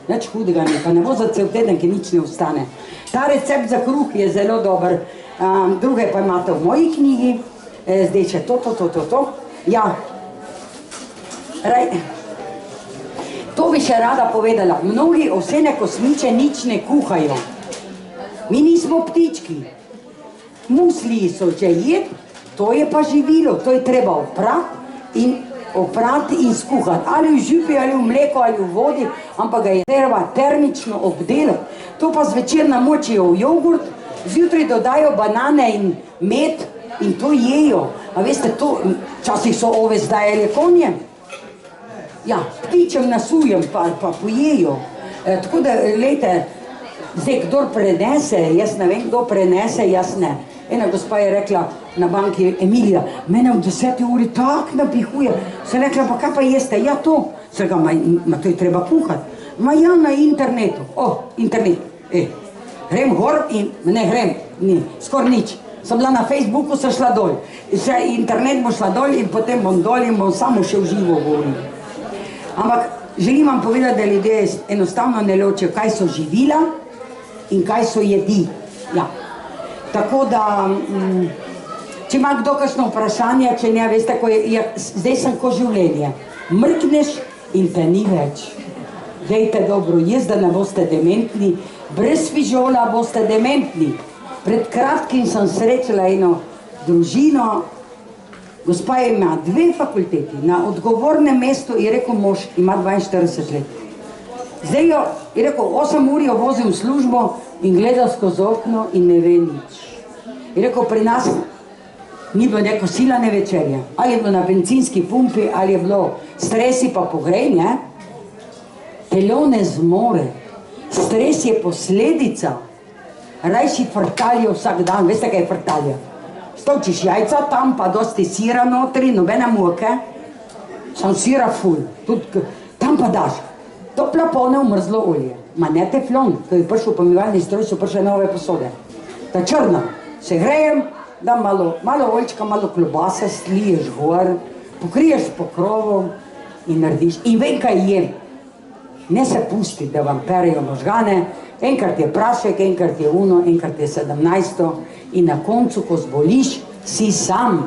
Nič hudega ni, pa ne bo za cel teden, ki nič ne ostane. Ta recept za kruh je zelo dober, druge pa imate v moji knjigi, zdaj še to. Ja, to bi še rada povedala. Mnogi ovsene kosmiče nič ne kuhajo. Mi nismo ptički. Musliji so že jed, to je pa živilo, to je treba oprati in skuhati. Ali v župi, ali v mleku, ali v vodi, ampak ga je treba termično obdelati. To pa zvečer namočijo v jogurt, zjutraj dodajo banane in med in to jejo. A veste, to, včasih so ove zdajale konje. Ja, ptičem nasujem, pa pojejo. Tako da, glejte, zdaj, kdor prenese, jaz ne vem, kdo prenese, jaz ne. Ena gospa je rekla na banki, Emilija, mene v 10 uri tak napihuje. Se rekla, pa kaj pa jeste? Ja, to. Se rekla, ma to je treba kuhati. Ma ja, na internetu. Internet. Grem gor in ne grem, skor nič. Sem bila na Facebooku, sem šla dol. Še internet bo šla dol in potem bom dol in bom samo še v živo govoril. Ampak želim vam povedati, da ljudje enostavno ne ločijo, kaj so živila in kaj so jedi. Ja. Tako da, če ima kdo kakšno vprašanje, če ne, veste, zdaj sem ko življenje. Mrkneš in te ni več. Dejte dobro, jaz da ne boste dementni, brez fižola boste dementni. Pred kratkim sem srečala eno družino, gospa ima 2 fakulteti, na odgovornem mestu je rekel mož, ima 42 let. Zdaj jo, je rekel, 8 ur jo vozim v službo in gleda skozi okno in ne ve nič. Je rekel, pri nas ni bilo neko sila ne večerja, ali je bilo na bencinski pumpi, ali je bilo stresi pa pogrej, ne? Telo ne zmore, stres je posledica, rajši frtalijo vsak dan, veste kaj je frtalja? Stovčiš jajca, tam pa dosti sira notri, nobene moke, sam sira ful, tam pa daš. Topla polne v mrzlo olje, ma ne teflon, ko je prišel pomivalni stroj, so prišle nove posode. Ta črna, se grejem, dam malo oljčka, malo klobase, sliješ gor, pokriješ s pokrovom in narediš. In vem, kaj jem. Ne se pusti, da vam perejo možgane, enkrat je prašek, enkrat je uno, enkrat je 17. In na koncu, ko zboliš, si sam.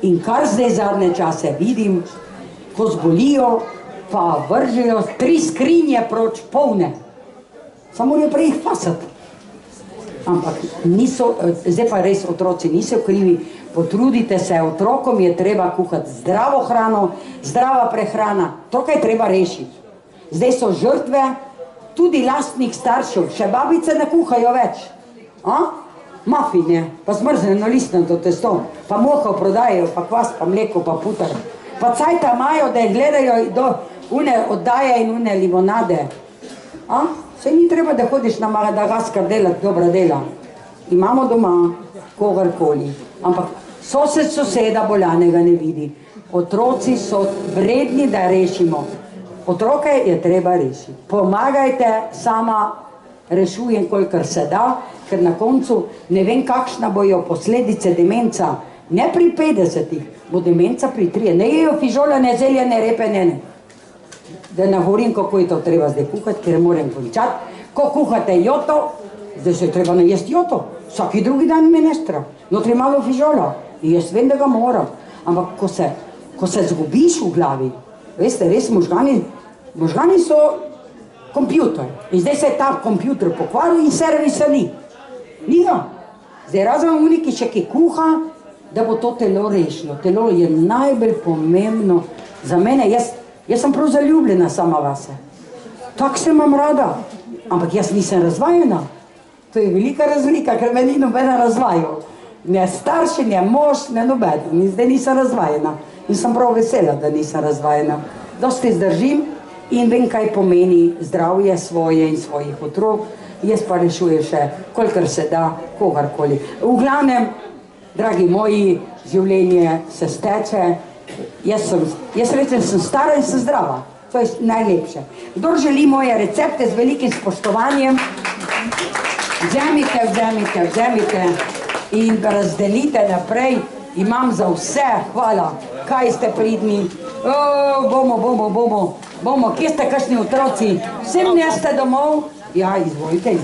In kar zdaj zadnje čase vidim, ko zbolijo, pa vržejo 3 skrinje proč polne. Samo morajo prej jih fasati. Ampak niso, zdaj pa res otroci niso krivi, potrudite se, otrokom je treba kuhati zdravo hrano, zdrava prehrana, to kaj treba rešiti. Zdaj so žrtve tudi lastnih staršev, še babice ne kuhajo več. Mafine, pa zmrzneno listnato testo, pa moho prodajajo, pa kvas, pa mleko, pa putar. Pa cajta imajo, da jih gledajo do une oddaje in une limonade. Se ni treba, da hodiš na Madagaskar delati dobra dela. Imamo doma kogarkoli. Ampak sosed soseda boljanega ne vidi. Otroci so vredni, da rešimo. Otroke je treba rešiti. Pomagajte, sama rešujem, kolikor se da, ker na koncu ne vem, kakšna bojo posledice demenca. Ne pri 50-ih, bo demenca pri 3. Ne jejo fižola, ne zelja, ne repe, ne. Da ne govorim, kako je to treba zdaj kuhati, ker moram končati. Ko kuhate joto, zdaj se je treba najesti joto. Vsaki drugi dan minestra, notri malo fižola. In jaz vem, da ga moram. Ampak ko se zgubiš v glavi, veste, res možgani so kompjuter. In zdaj se je ta kompjuter pokvaril in servisa ni. Ni ga. Zdaj razen uniki še ki kuha, da bo to telo rešilo. Telo je najbolj pomembno za mene. Jaz sem prav zaljubljena sama vase. Tak se imam rada. Ampak jaz nisem razvajena. To je velika razlika, ker me ni nobena razvajal. Ne starši, ne mož, ne noben. In zdaj nisem razvajena. In sem prav vesela, da nisem razvajena. Dosti zdržim in vem, kaj pomeni zdravje svoje in svojih otrok. Jaz pa rešujem še, kolikor se da, kogarkoli. V glavnem, dragi moji, življenje se steče. Jaz rečem, sem stara in sem zdrava. To je najlepše. Kdor želi moje recepte z velikim spoštovanjem, vzemite in razdelite naprej. Imam za vse, hvala. Kaj ste pridni? Bomo. Kje ste kakšni otroci? Vsem neste domov? Ja, izvolite.